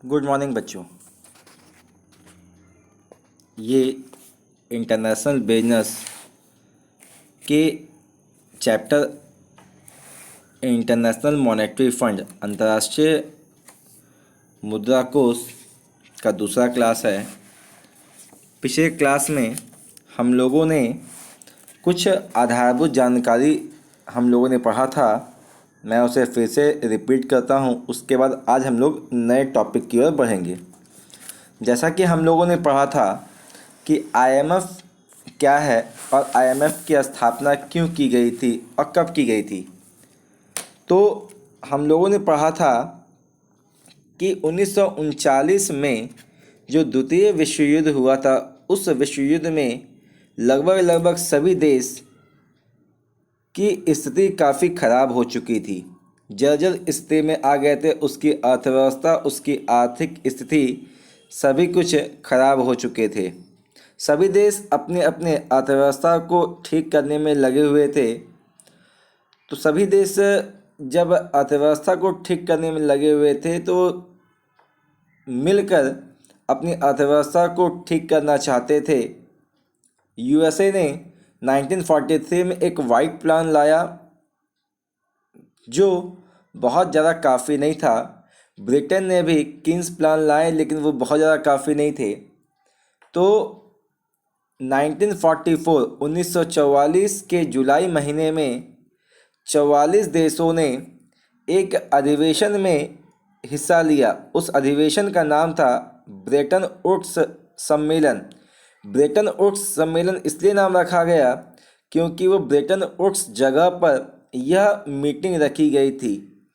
Good morning बच्चों। ये international business के चैप्टर इंटरनेशनल मॉनेटरी फंड अंतर्राष्ट्रीय मुद्रा कोष का दूसरा क्लास है। पिछले क्लास में हम लोगों ने कुछ आधारभूत जानकारी हम लोगों ने पढ़ा था। मैं उसे फिर से रिपीट करता हूँ। उसके बाद आज हम लोग नए टॉपिक की ओर बढ़ेंगे। जैसा कि हम लोगों ने पढ़ा था कि आईएमएफ क्या है और आईएमएफ की स्थापना क्यों की गई थी और कब की गई थी। तो हम लोगों ने पढ़ा था कि 1939 में जो द्वितीय विश्व युद्ध हुआ था, उस विश्व युद्ध में लगभग सभी देश की स्थिति काफ़ी ख़राब हो चुकी थी, जर्जर स्थिति में आ गए थे। उसकी अर्थव्यवस्था, उसकी आर्थिक स्थिति सभी कुछ खराब हो चुके थे। सभी देश अपने अपने अर्थव्यवस्था को ठीक करने में लगे हुए थे। तो सभी देश जब अर्थव्यवस्था को ठीक करने में लगे हुए थे तो मिलकर अपनी अर्थव्यवस्था को ठीक करना चाहते थे। यूएसए ने 1943 में एक वाइट प्लान लाया जो बहुत ज़्यादा काफ़ी नहीं था। ब्रिटेन ने भी किंग्स प्लान लाए, लेकिन वो बहुत ज़्यादा काफ़ी नहीं थे। तो 1944 के जुलाई महीने में 44 देशों ने एक अधिवेशन में हिस्सा लिया। उस अधिवेशन का नाम था ब्रेटन वुड्स सम्मेलन। ब्रेटन वुड्स सम्मेलन इसलिए नाम रखा गया क्योंकि वो ब्रेटन वुड्स जगह पर यह मीटिंग रखी गई थी।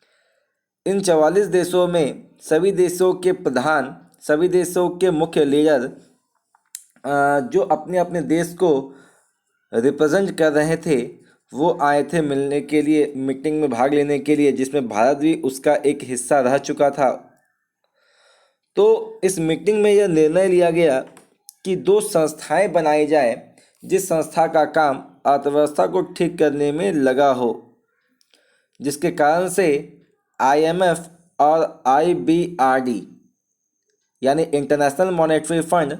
इन 44 देशों में सभी देशों के प्रधान, सभी देशों के मुख्य लीडर जो अपने अपने देश को रिप्रेजेंट कर रहे थे, वो आए थे मिलने के लिए, मीटिंग में भाग लेने के लिए, जिसमें भारत भी उसका एक हिस्सा रह चुका था। तो इस मीटिंग में यह निर्णय लिया गया कि दो संस्थाएं बनाई जाए, जिस संस्था का काम अर्थव्यवस्था को ठीक करने में लगा हो, जिसके कारण से आईएमएफ और आईबीआरडी यानी इंटरनेशनल मॉनेटरी फंड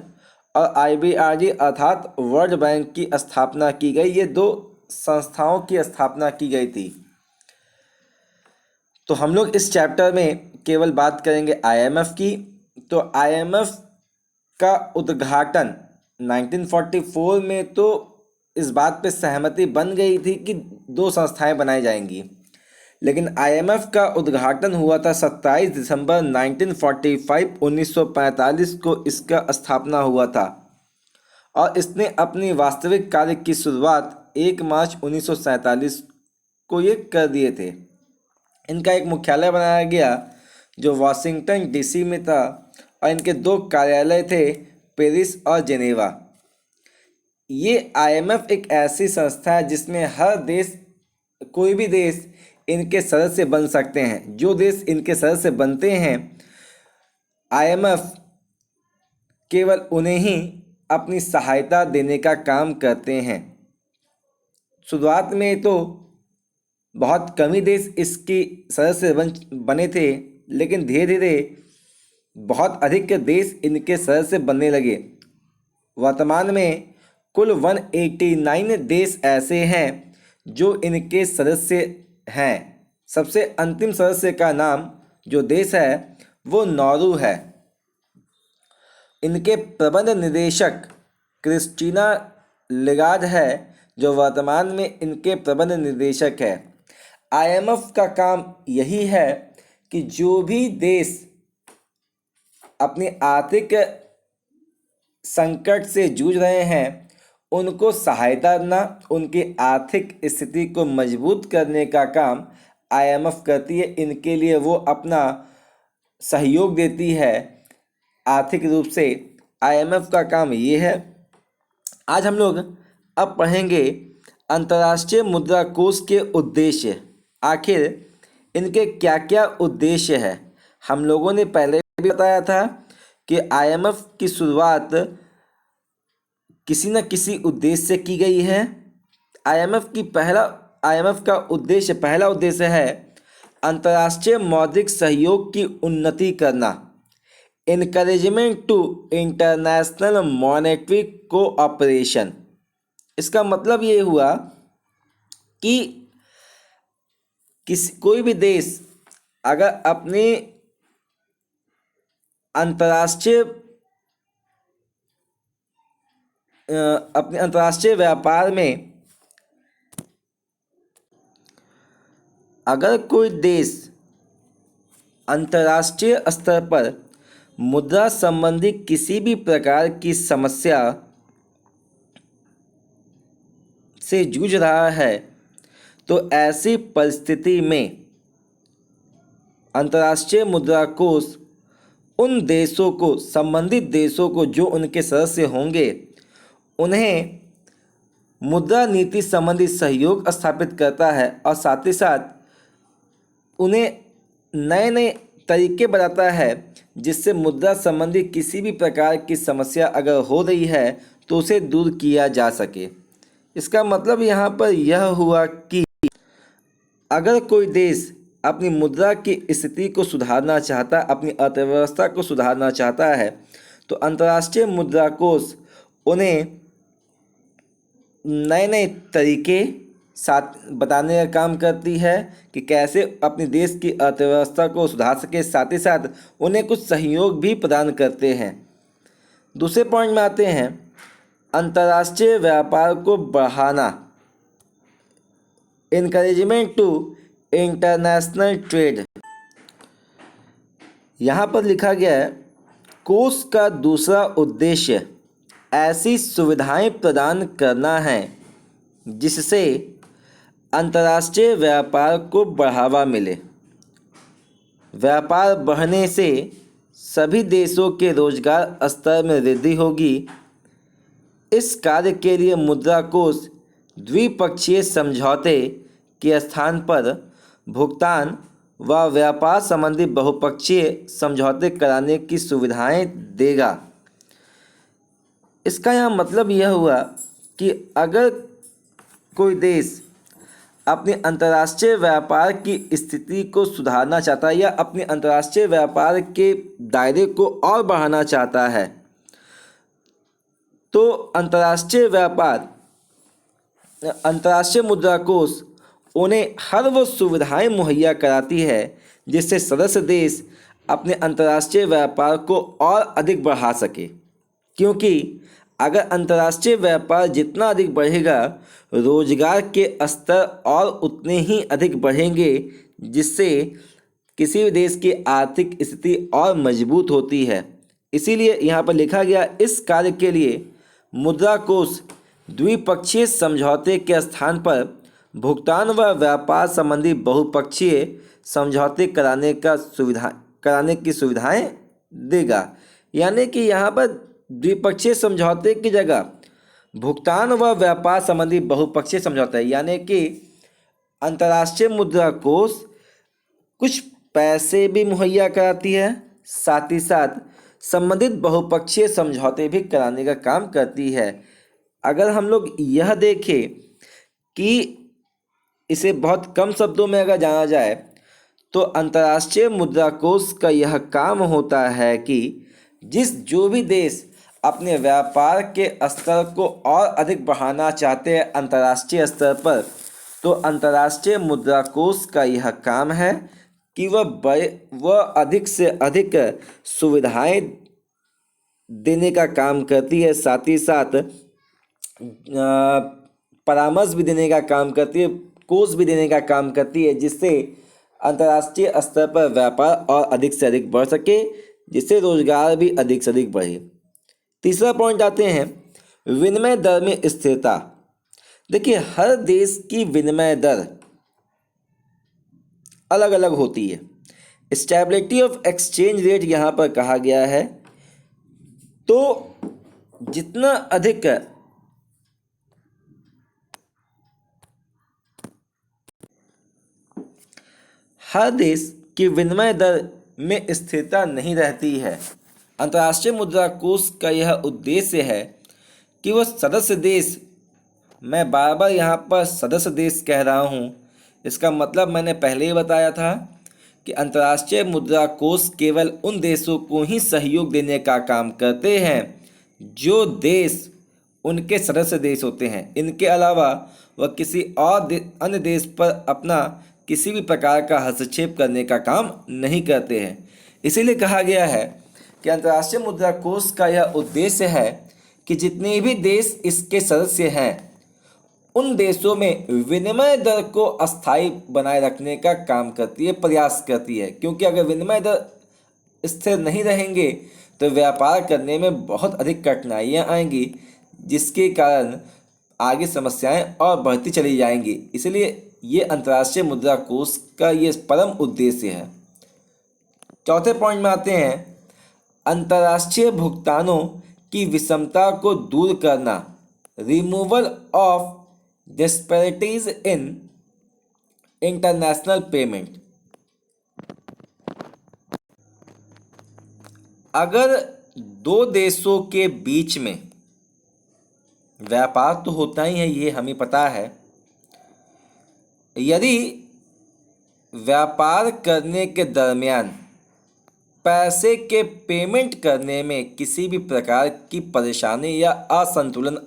और आईबीआरडी अर्थात वर्ल्ड बैंक की स्थापना की गई। ये दो संस्थाओं की स्थापना की गई थी। तो हम लोग इस चैप्टर में केवल बात करेंगे आईएमएफ की। तो आईएमएफ का उद्घाटन 1944 में तो इस बात पे सहमति बन गई थी कि दो संस्थाएं बनाई जाएंगी, लेकिन आईएमएफ का उद्घाटन हुआ था 27 दिसंबर 1945 को इसका स्थापना हुआ था और इसने अपनी वास्तविक कार्य की शुरुआत 1 मार्च 1947 को ये कर दिए थे। इनका एक मुख्यालय बनाया गया जो वाशिंगटन डीसी में था और इनके दो कार्यालय थे, पेरिस और जेनेवा। ये आईएमएफ एक ऐसी संस्था है जिसमें हर देश, कोई भी देश इनके सदस्य बन सकते हैं। जो देश इनके सदस्य बनते हैं, आईएमएफ केवल उन्हें ही अपनी सहायता देने का काम करते हैं। शुरुआत में तो बहुत कम ही देश इसकी सदस्य बने थे, लेकिन धीरे धीरे बहुत अधिक देश इनके सदस्य बनने लगे। वर्तमान में कुल 189 देश ऐसे हैं जो इनके सदस्य हैं। सबसे अंतिम सदस्य का नाम, जो देश है, वो नॉर्वे है। इनके प्रबंध निदेशक क्रिस्टीना लेगार्ड है, जो वर्तमान में इनके प्रबंध निदेशक है। आईएमएफ का काम यही है कि जो भी देश अपनी आर्थिक संकट से जूझ रहे हैं, उनको सहायता देना, उनकी आर्थिक स्थिति को मजबूत करने का काम आईएमएफ करती है। इनके लिए वो अपना सहयोग देती है आर्थिक रूप से। आईएमएफ का काम ये है। आज हम लोग अब पढ़ेंगे अंतर्राष्ट्रीय मुद्रा कोष के उद्देश्य। आखिर इनके क्या क्या उद्देश्य है। हम लोगों ने पहले भी बताया था कि आईएमएफ की शुरुआत किसी न किसी उद्देश्य से की गई है। आईएमएफ का पहला उद्देश्य है अंतर्राष्ट्रीय मौद्रिक सहयोग की उन्नति करना। Encouragement to international monetary cooperation. इसका मतलब ये हुआ कि कोई भी देश अगर अंतर्राष्ट्रीय अपने अंतर्राष्ट्रीय व्यापार में अगर कोई देश अंतर्राष्ट्रीय स्तर पर मुद्रा संबंधी किसी भी प्रकार की समस्या से जूझ रहा है तो ऐसी परिस्थिति में अंतर्राष्ट्रीय मुद्रा कोष उन देशों को, संबंधित देशों को जो उनके सदस्य होंगे, उन्हें मुद्रा नीति संबंधी सहयोग स्थापित करता है और साथ ही साथ उन्हें नए नए तरीके बताता है जिससे मुद्रा संबंधी किसी भी प्रकार की समस्या अगर हो रही है तो उसे दूर किया जा सके। इसका मतलब यहाँ पर यह हुआ कि अगर कोई देश अपनी मुद्रा की स्थिति को सुधारना चाहता, अपनी अर्थव्यवस्था को सुधारना चाहता है, तो अंतर्राष्ट्रीय मुद्रा कोष उन्हें नए नए तरीके साथ बताने का काम करती है कि कैसे अपने देश की अर्थव्यवस्था को सुधार सके, साथ ही साथ उन्हें कुछ सहयोग भी प्रदान करते हैं। दूसरे पॉइंट में आते हैं अंतर्राष्ट्रीय व्यापार को बढ़ाना, इनकरेजमेंट टू इंटरनेशनल ट्रेड। यहाँ पर लिखा गया है कोष का दूसरा उद्देश्य ऐसी सुविधाएं प्रदान करना है जिससे अंतर्राष्ट्रीय व्यापार को बढ़ावा मिले। व्यापार बढ़ने से सभी देशों के रोजगार स्तर में वृद्धि होगी। इस कार्य के लिए मुद्रा कोष द्विपक्षीय समझौते के स्थान पर भुगतान व व्यापार संबंधी बहुपक्षीय समझौते कराने की सुविधाएं देगा। इसका यहाँ मतलब यह हुआ कि अगर कोई देश अपने अंतर्राष्ट्रीय व्यापार की स्थिति को सुधारना चाहता है या अपने अंतर्राष्ट्रीय व्यापार के दायरे को और बढ़ाना चाहता है, तो अंतर्राष्ट्रीय मुद्रा कोष उन्हें हर वो सुविधाएं मुहैया कराती है जिससे सदस्य देश अपने अंतर्राष्ट्रीय व्यापार को और अधिक बढ़ा सके। क्योंकि अगर अंतर्राष्ट्रीय व्यापार जितना अधिक बढ़ेगा, रोजगार के स्तर और उतने ही अधिक बढ़ेंगे, जिससे किसी भी देश की आर्थिक स्थिति और मजबूत होती है। इसीलिए यहाँ पर लिखा गया इस कार्य के लिए मुद्रा कोष द्विपक्षीय समझौते के स्थान पर भुगतान व व्यापार संबंधी बहुपक्षीय समझौते कराने की सुविधाएं देगा। यानी कि यहाँ पर द्विपक्षीय समझौते की जगह भुगतान व व्यापार संबंधी बहुपक्षीय समझौता है, यानी कि अंतर्राष्ट्रीय मुद्रा कोष कुछ पैसे भी मुहैया कराती है, साथ ही साथ संबंधित बहुपक्षीय समझौते भी कराने का काम करती है। अगर हम लोग यह देखें कि इसे बहुत कम शब्दों में अगर जाना जाए तो अंतर्राष्ट्रीय मुद्रा कोष का यह काम होता है कि जो भी देश अपने व्यापार के स्तर को और अधिक बढ़ाना चाहते हैं अंतर्राष्ट्रीय स्तर पर, तो अंतर्राष्ट्रीय मुद्रा कोष का यह काम है कि वह अधिक से अधिक सुविधाएं देने का काम करती है, साथ ही साथ परामर्श भी देने का काम करती है, कोष भी देने का काम करती है, जिससे अंतर्राष्ट्रीय स्तर पर व्यापार और अधिक से अधिक बढ़ सके, जिससे रोजगार भी अधिक से अधिक बढ़े। तीसरा पॉइंट आते हैं विनिमय दर में स्थिरता। देखिए, हर देश की विनिमय दर अलग अलग होती है। स्टेबिलिटी ऑफ एक्सचेंज रेट यहाँ पर कहा गया है। तो जितना अधिक हर देश की विनिमय दर में स्थिरता नहीं रहती है। अंतर्राष्ट्रीय मुद्रा कोष का यह उद्देश्य है कि वह सदस्य देश, मैं बार बार यहाँ पर सदस्य देश कह रहा हूँ, इसका मतलब मैंने पहले ही बताया था कि अंतर्राष्ट्रीय मुद्रा कोष केवल उन देशों को ही सहयोग देने का काम करते हैं जो देश उनके सदस्य देश होते हैं। इनके अलावा वह किसी और अन्य देश पर अपना किसी भी प्रकार का हस्तक्षेप करने का काम नहीं करते हैं। इसीलिए कहा गया है कि अंतर्राष्ट्रीय मुद्रा कोष का यह उद्देश्य है कि जितने भी देश इसके सदस्य हैं उन देशों में विनिमय दर को अस्थायी बनाए रखने का काम करती है, प्रयास करती है। क्योंकि अगर विनिमय दर स्थिर नहीं रहेंगे तो व्यापार करने में बहुत अधिक कठिनाइयाँ आएंगी, जिसके कारण आगे समस्याएं और बढ़ती चली जाएंगी। इसलिए ये अंतर्राष्ट्रीय मुद्रा कोष का ये परम उद्देश्य है। चौथे पॉइंट में आते हैं, अंतर्राष्ट्रीय भुगतानों की विषमता को दूर करना, removal of disparities in international payment. अगर दो देशों के बीच में व्यापार तो होता ही है, ये हमें पता है, यदि व्यापार करने के दरमियान पैसे के पेमेंट करने में किसी भी प्रकार की परेशानी या असंतुलन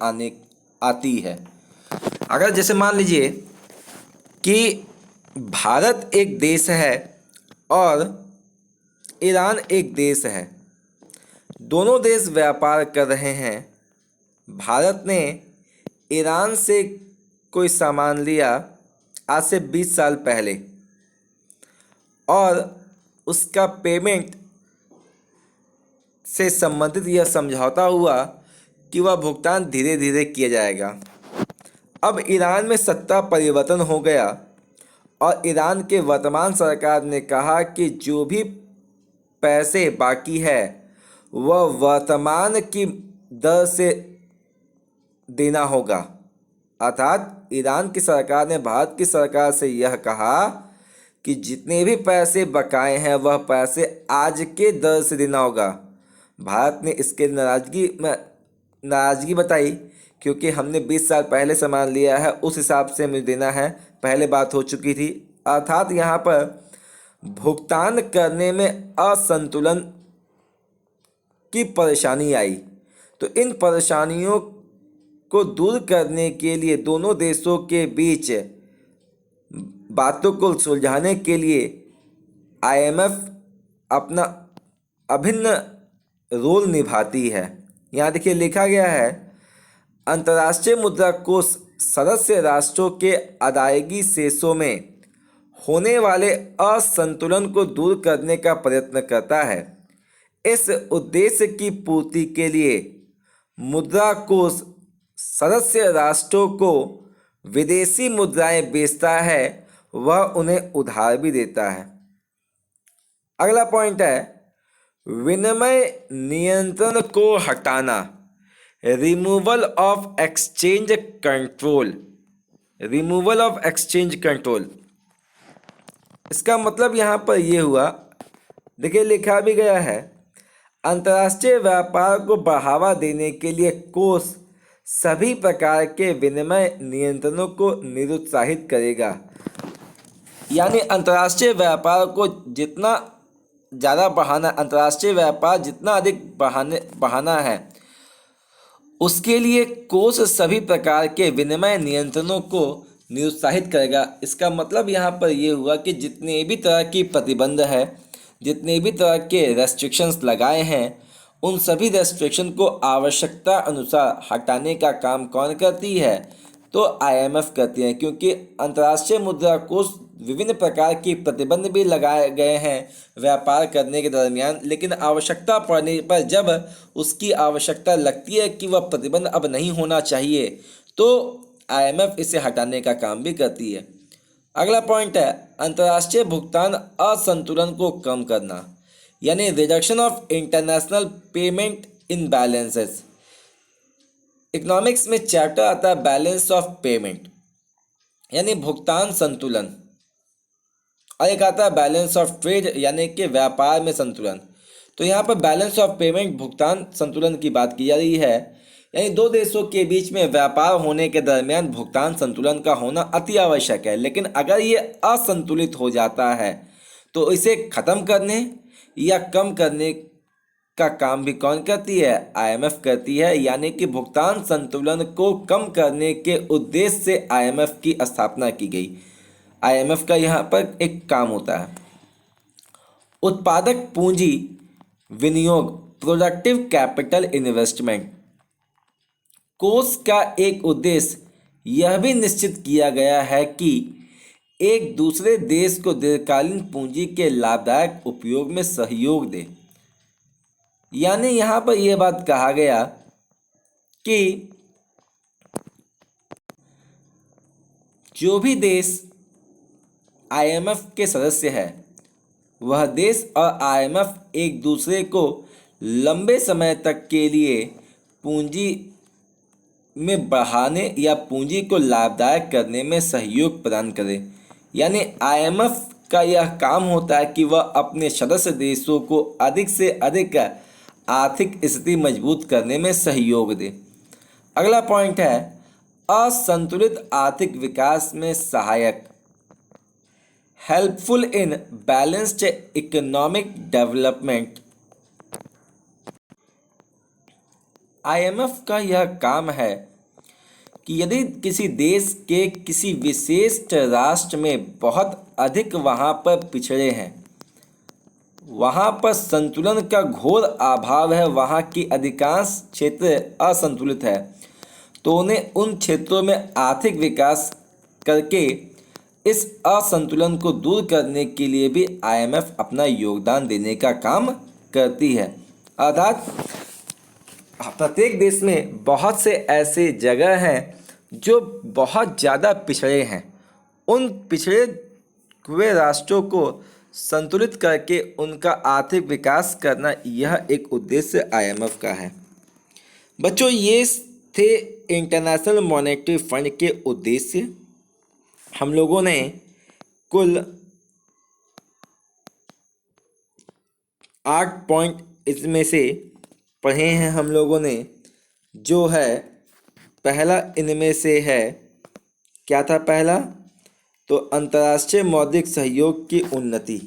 आती है। अगर जैसे मान लीजिए कि भारत एक देश है और ईरान एक देश है, दोनों देश व्यापार कर रहे हैं। भारत ने ईरान से कोई सामान लिया आज से 20 साल पहले और उसका पेमेंट से संबंधित यह समझौता हुआ कि वह भुगतान धीरे धीरे किया जाएगा। अब ईरान में सत्ता परिवर्तन हो गया और ईरान के वर्तमान सरकार ने कहा कि जो भी पैसे बाकी है वह वर्तमान की दर से देना होगा। अर्थात ईरान की सरकार ने भारत की सरकार से यह कहा कि जितने भी पैसे बकाए हैं वह पैसे आज के दर से देना होगा। भारत ने इसके नाराज़गी बताई, क्योंकि हमने 20 साल पहले सामान लिया है, उस हिसाब से हमें देना है, पहले बात हो चुकी थी। अर्थात यहाँ पर भुगतान करने में असंतुलन की परेशानी आई। तो इन परेशानियों को दूर करने के लिए दोनों देशों के बीच बातों को सुलझाने के लिए IMF अपना अभिन्न रोल निभाती है। यहाँ देखिए लिखा गया है, अंतर्राष्ट्रीय मुद्रा कोष सदस्य राष्ट्रों के अदायगी शेषों में होने वाले असंतुलन को दूर करने का प्रयत्न करता है। इस उद्देश्य की पूर्ति के लिए मुद्रा कोष सदस्य राष्ट्रों को विदेशी मुद्राएं बेचता है, वह उन्हें उधार भी देता है। अगला पॉइंट है, विनिमय नियंत्रण को हटाना, removal of exchange control. Removal of exchange control, इसका मतलब यहाँ पर ये हुआ, देखिए लिखा भी गया है, अंतर्राष्ट्रीय व्यापार को बढ़ावा देने के लिए कोष सभी प्रकार के विनिमय नियंत्रणों को निरुत्साहित करेगा। यानी अंतर्राष्ट्रीय व्यापार को जितना ज़्यादा बढ़ाना, अंतर्राष्ट्रीय व्यापार जितना अधिक बढ़ाना है, उसके लिए कोष सभी प्रकार के विनिमय नियंत्रणों को निरुत्साहित करेगा। इसका मतलब यहाँ पर यह हुआ कि जितने भी तरह की प्रतिबंध है, जितने भी तरह के रेस्ट्रिक्शंस लगाए हैं, उन सभी रेस्ट्रिक्शन को आवश्यकता अनुसार हटाने का काम कौन करती है? तो IMF करती है, क्योंकि अंतर्राष्ट्रीय मुद्रा कोष विभिन्न प्रकार की प्रतिबंध भी लगाए गए हैं व्यापार करने के दरमियान, लेकिन आवश्यकता पड़ने पर जब उसकी आवश्यकता लगती है कि वह प्रतिबंध अब नहीं होना चाहिए, तो IMF इसे हटाने का काम भी करती है। अगला पॉइंट है, अंतर्राष्ट्रीय भुगतान असंतुलन को कम करना, यानी reduction of international payment in balances. Economics में चैप्टर आता है बैलेंस ऑफ पेमेंट, यानी भुगतान संतुलन, और एक आता है बैलेंस ऑफ ट्रेड, यानी कि व्यापार में संतुलन। तो यहाँ पर बैलेंस ऑफ पेमेंट, भुगतान संतुलन की बात की जा रही है, यानी दो देशों के बीच में व्यापार होने के दरमियान भुगतान संतुलन का होना अति आवश्यक है। लेकिन अगर ये असंतुलित हो जाता है तो इसे ख़त्म करने या कम करने का काम भी कौन करती है? आईएमएफ करती है। यानी कि भुगतान संतुलन को कम करने के उद्देश्य से आईएमएफ की स्थापना की गई। आईएमएफ का यहाँ पर एक काम होता है उत्पादक पूंजी विनियोग, प्रोडक्टिव कैपिटल इन्वेस्टमेंट। कोष का एक उद्देश्य यह भी निश्चित किया गया है कि एक दूसरे देश को दीर्घकालीन पूंजी के लाभदायक उपयोग में सहयोग दे। यानी यहाँ पर यह बात कहा गया कि जो भी देश आईएमएफ के सदस्य है वह देश और आईएमएफ एक दूसरे को लंबे समय तक के लिए पूंजी में बढ़ाने या पूंजी को लाभदायक करने में सहयोग प्रदान करे। यानी आईएमएफ का यह काम होता है कि वह अपने सदस्य देशों को अधिक से अधिक आर्थिक स्थिति मजबूत करने में सहयोग दे। अगला पॉइंट है असंतुलित आर्थिक विकास में सहायक, helpful in balanced economic development. IMF का यह काम है कि यदि किसी देश के किसी विशेष राष्ट्र में बहुत अधिक वहाँ पर पिछड़े हैं, वहाँ पर संतुलन का घोर अभाव है, वहाँ की अधिकांश क्षेत्र असंतुलित है, तो उन्हें उन क्षेत्रों में आर्थिक विकास करके इस असंतुलन को दूर करने के लिए भी आईएमएफ अपना योगदान देने का काम करती है। अर्थात प्रत्येक देश में बहुत से ऐसे जगह हैं जो बहुत ज़्यादा पिछड़े हैं, उन पिछड़े हुए राष्ट्रों को संतुलित करके उनका आर्थिक विकास करना, यह एक उद्देश्य आईएमएफ का है। बच्चों, ये थे इंटरनेशनल मॉनेटरी फंड के उद्देश्य। हम लोगों ने कुल 8 पॉइंट इसमें से पढ़े हैं हम लोगों ने। जो है पहला इनमें से है, क्या था पहला? तो अंतर्राष्ट्रीय मौद्रिक सहयोग की उन्नति।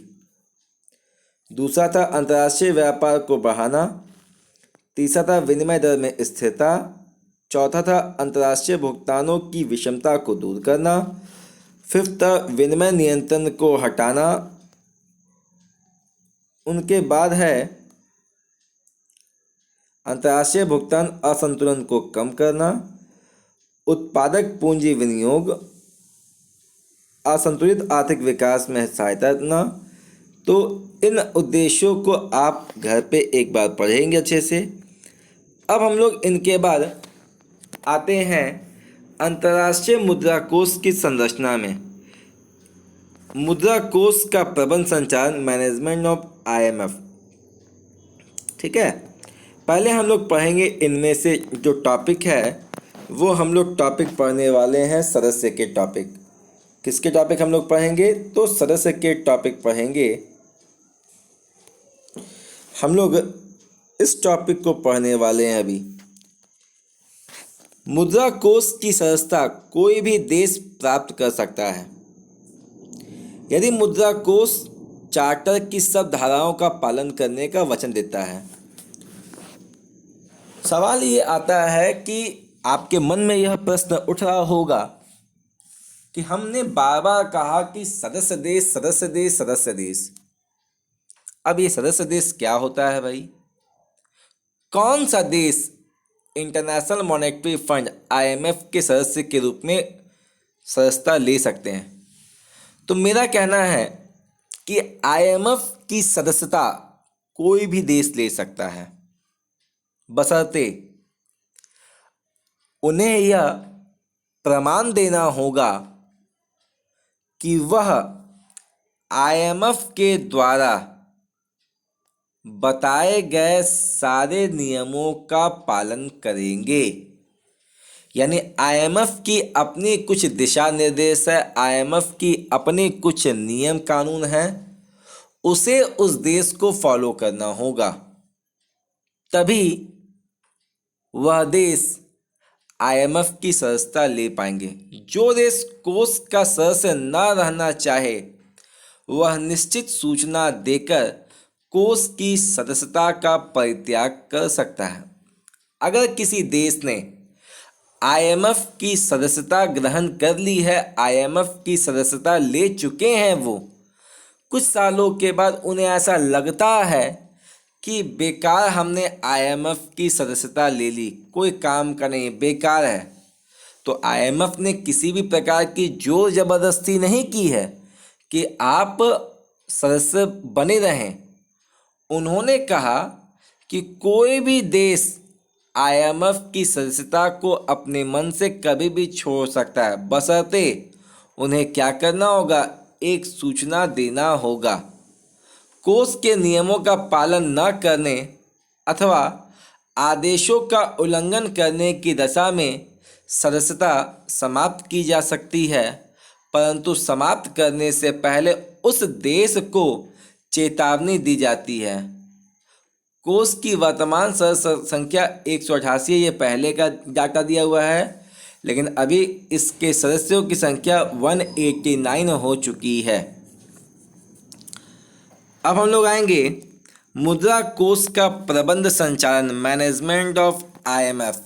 दूसरा था अंतर्राष्ट्रीय व्यापार को बढ़ाना। तीसरा था विनिमय दर में स्थिरता। चौथा था अंतर्राष्ट्रीय भुगतानों की विषमता को दूर करना। फिफ्थ था विनिमय नियंत्रण को हटाना। उनके बाद है अंतर्राष्ट्रीय भुगतान असंतुलन को कम करना, उत्पादक पूंजी विनियोग, असंतुलित आर्थिक विकास में सहायता देना। तो इन उद्देश्यों को आप घर पे एक बार पढ़ेंगे अच्छे से। अब हम लोग इनके बाद आते हैं अंतर्राष्ट्रीय मुद्रा कोष की संरचना में। मुद्रा कोष का प्रबंध संचालन, मैनेजमेंट ऑफ आईएमएफ। ठीक है, पहले हम लोग पढ़ेंगे इनमें से जो टॉपिक है वो हम लोग टॉपिक पढ़ने वाले हैं सदस्य के टॉपिक। किसके टॉपिक हम लोग पढ़ेंगे? तो सदस्य के टॉपिक पढ़ेंगे। हम लोग इस टॉपिक को पढ़ने वाले हैं अभी। मुद्रा कोष की सदस्यता कोई भी देश प्राप्त कर सकता है यदि मुद्रा कोष चार्टर की सब धाराओं का पालन करने का वचन देता है। सवाल ये आता है कि आपके मन में यह प्रश्न उठ रहा होगा कि हमने बार बार कहा कि सदस्य देश सदस्य देश सदस्य देश। अब ये सदस्य देश क्या होता है भाई? कौन सा देश इंटरनेशनल मॉनेटरी फंड आईएमएफ के सदस्य के रूप में सदस्यता ले सकते हैं? तो मेरा कहना है कि आईएमएफ की सदस्यता कोई भी देश ले सकता है, बशर्ते उन्हें यह प्रमाण देना होगा कि वह आईएमएफ के द्वारा बताए गए सारे नियमों का पालन करेंगे। यानी आईएमएफ की अपनी कुछ दिशा निर्देश है, आईएमएफ की अपने कुछ नियम कानून हैं, उसे उस देश को फॉलो करना होगा, तभी वह देश आईएमएफ की सदस्यता ले पाएंगे। जो देश कोष का सदस्य न रहना चाहे वह निश्चित सूचना देकर कोष की सदस्यता का परित्याग कर सकता है। अगर किसी देश ने आईएमएफ की सदस्यता ग्रहण कर ली है, आईएमएफ की सदस्यता ले चुके हैं वो, कुछ सालों के बाद उन्हें ऐसा लगता है कि बेकार हमने आईएमएफ की सदस्यता ले ली, कोई काम का नहीं, बेकार है, तो आईएमएफ ने किसी भी प्रकार की जोर ज़बरदस्ती नहीं की है कि आप सदस्य बने रहें। उन्होंने कहा कि कोई भी देश आईएमएफ की सदस्यता को अपने मन से कभी भी छोड़ सकता है, बशर्ते उन्हें क्या करना होगा, एक सूचना देना होगा। कोष के नियमों का पालन न करने अथवा आदेशों का उल्लंघन करने की दशा में सदस्यता समाप्त की जा सकती है, परंतु समाप्त करने से पहले उस देश को चेतावनी दी जाती है। कोष की वर्तमान सदस्य संख्या 188 है, ये पहले का डाटा दिया हुआ है, लेकिन अभी इसके सदस्यों की संख्या 189 हो चुकी है। अब हम लोग आएंगे मुद्रा कोष का प्रबंध संचालन, मैनेजमेंट ऑफ आईएमएफ।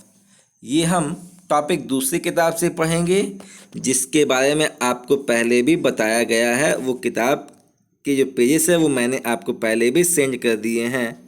ये हम टॉपिक दूसरी किताब से पढ़ेंगे, जिसके बारे में आपको पहले भी बताया गया है। वो किताब के जो पेजेस है वो मैंने आपको पहले भी सेंड कर दिए हैं।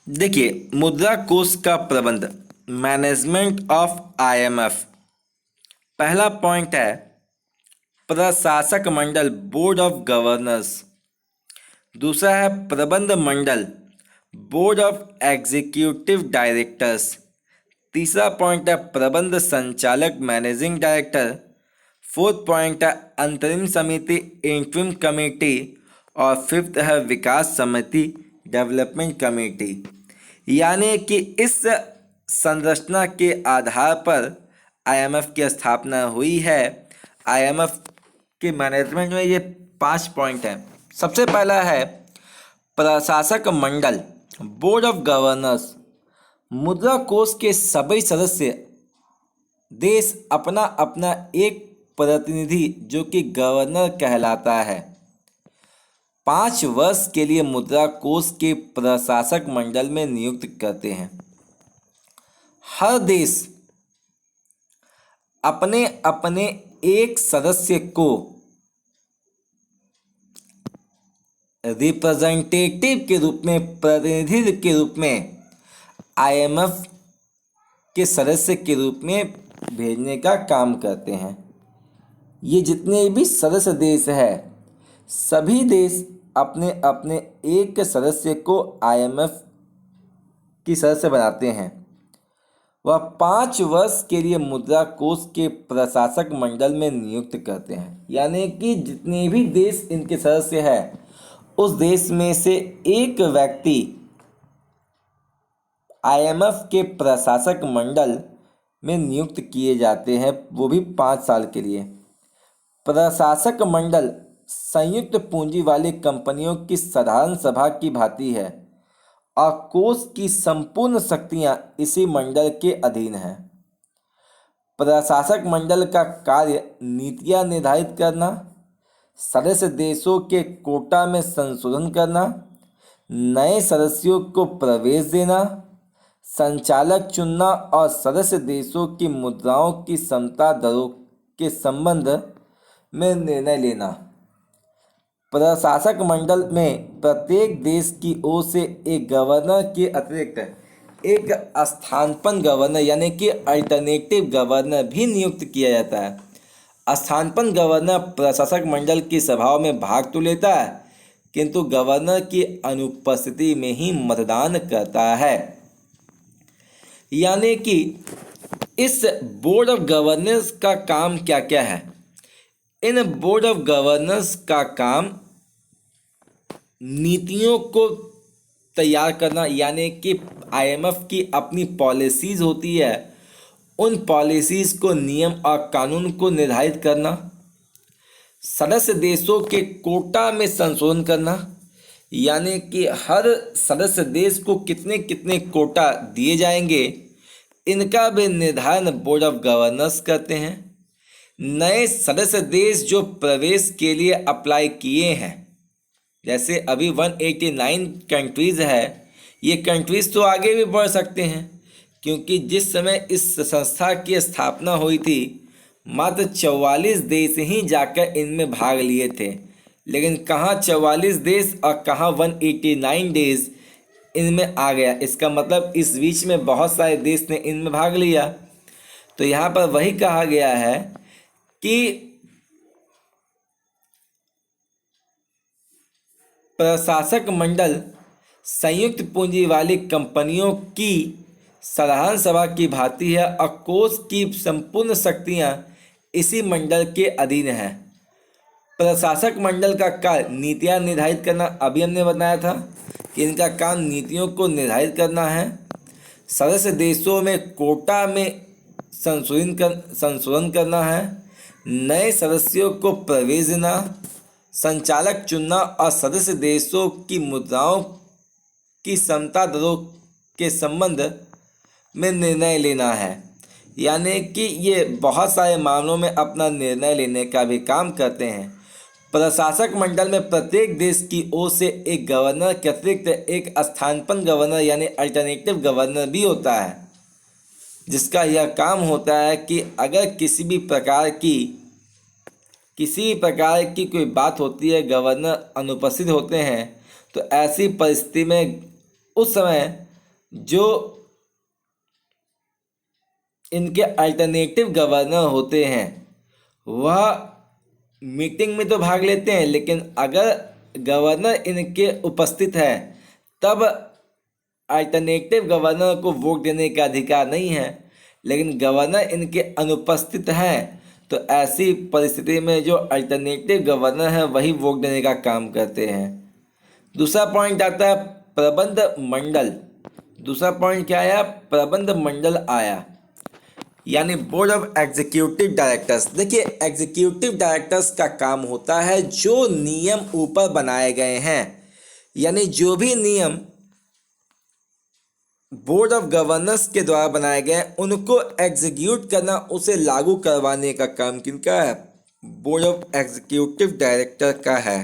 देखिए, मुद्रा कोष का प्रबंध, मैनेजमेंट ऑफ आईएमएफ। पहला पॉइंट है प्रशासक मंडल, बोर्ड ऑफ गवर्नर्स। दूसरा है प्रबंध मंडल, बोर्ड ऑफ एग्जीक्यूटिव डायरेक्टर्स। तीसरा पॉइंट है प्रबंध संचालक, मैनेजिंग डायरेक्टर। फोर्थ पॉइंट है अंतरिम समिति, इंटरिम कमेटी। और फिफ्थ है विकास समिति, डेवलपमेंट कमेटी। यानी कि इस संरचना के आधार पर आईएमएफ की स्थापना हुई है। आईएमएफ के मैनेजमेंट में ये 5 पॉइंट हैं। सबसे पहला है प्रशासक मंडल, बोर्ड ऑफ गवर्नर्स। मुद्रा कोष के सभी सदस्य देश अपना अपना एक प्रतिनिधि, जो कि गवर्नर कहलाता है, 5 वर्ष के लिए मुद्रा कोष के प्रशासक मंडल में नियुक्त करते हैं। हर देश अपने अपने एक सदस्य को रिप्रेजेंटेटिव के रूप में, प्रतिनिधि के रूप में आईएमएफ के सदस्य के रूप में भेजने का काम करते हैं। ये जितने भी सदस्य देश है, सभी देश अपने अपने एक सदस्य को आईएमएफ की सदस्य बनाते हैं। वह 5 वर्ष के लिए मुद्रा कोष के प्रशासक मंडल में नियुक्त करते हैं। यानी कि जितने भी देश इनके सदस्य हैं, उस देश में से एक व्यक्ति आईएमएफ के प्रशासक मंडल में नियुक्त किए जाते हैं, वो भी 5 साल के लिए। प्रशासक मंडल संयुक्त पूंजी वाली कंपनियों की साधारण सभा की भांति है और कोष की संपूर्ण शक्तियां इसी मंडल के अधीन हैं। प्रशासक मंडल का कार्य नीतियां निर्धारित करना, सदस्य देशों के कोटा में संशोधन करना, नए सदस्यों को प्रवेश देना, संचालक चुनना और सदस्य देशों की मुद्राओं की समता दरों के संबंध में निर्णय लेना। प्रशासक मंडल में प्रत्येक देश की ओर से एक गवर्नर के अतिरिक्त एक स्थानापन्न गवर्नर, यानी कि अल्टरनेटिव गवर्नर भी नियुक्त किया जाता है। स्थानापन्न गवर्नर प्रशासक मंडल की सभाओं में भाग तो लेता है, किंतु गवर्नर की अनुपस्थिति में ही मतदान करता है। यानी कि इस बोर्ड ऑफ गवर्नर्स का काम क्या क्या है? इन बोर्ड ऑफ गवर्नर्स का काम नीतियों को तैयार करना, यानी कि आईएमएफ की अपनी पॉलिसीज़ होती है, उन पॉलिसीज़ को, नियम और कानून को निर्धारित करना, सदस्य देशों के कोटा में संशोधन करना, यानी कि हर सदस्य देश को कितने कितने कोटा दिए जाएंगे, इनका भी निर्धारण बोर्ड ऑफ गवर्नर्स करते हैं। नए सदस्य देश जो प्रवेश के लिए अप्लाई किए हैं, जैसे अभी 189 कंट्रीज़ है, ये कंट्रीज़ तो आगे भी बढ़ सकते हैं, क्योंकि जिस समय इस संस्था की स्थापना हुई थी मात्र 44 देश ही जाकर इनमें भाग लिए थे। लेकिन कहाँ 44 देश और कहाँ 189 देश इनमें आ गया। इसका मतलब इस बीच में बहुत सारे देश ने इनमें भाग लिया। तो यहाँ पर वही कहा गया है कि प्रशासक मंडल संयुक्त पूंजी वाली कंपनियों की साधारण सभा की भांति है और कोष की संपूर्ण शक्तियाँ इसी मंडल के अधीन है। प्रशासक मंडल का कार्य नीतियाँ निर्धारित करना, अभी हमने बताया था कि इनका काम नीतियों को निर्धारित करना है। सदस्य देशों में कोटा में संशोधन करना है, नए सदस्यों को प्रवेश देना, संचालक चुनना और सदस्य देशों की मुद्राओं की समता दरों के संबंध में निर्णय लेना है। यानी कि ये बहुत सारे मामलों में अपना निर्णय लेने का भी काम करते हैं। प्रशासक मंडल में प्रत्येक देश की ओर से एक गवर्नर के अतिरिक्त एक स्थानापन्न गवर्नर यानी अल्टरनेटिव गवर्नर भी होता है, जिसका यह काम होता है कि अगर किसी भी प्रकार की कोई बात होती है, गवर्नर अनुपस्थित होते हैं, तो ऐसी परिस्थिति में उस समय जो इनके अल्टरनेटिव गवर्नर होते हैं वह मीटिंग में तो भाग लेते हैं, लेकिन अगर गवर्नर इनके उपस्थित है तब अल्टरनेटिव गवर्नर को वोट देने का अधिकार नहीं है। लेकिन गवर्नर इनके अनुपस्थित हैं तो ऐसी परिस्थिति में जो अल्टरनेटिव गवर्नर है वही वोट देने का काम करते हैं। दूसरा पॉइंट आता है प्रबंध मंडल। दूसरा पॉइंट क्या आया? प्रबंध मंडल आया, यानी बोर्ड ऑफ एग्जीक्यूटिव डायरेक्टर्स। देखिए, एग्जीक्यूटिव डायरेक्टर्स का काम होता है जो नियम ऊपर बनाए गए हैं, यानी जो भी नियम बोर्ड ऑफ गवर्नर्स के द्वारा बनाए गए उनको एग्जीक्यूट करना, उसे लागू करवाने का काम किनका है? बोर्ड ऑफ एग्जीक्यूटिव डायरेक्टर का है।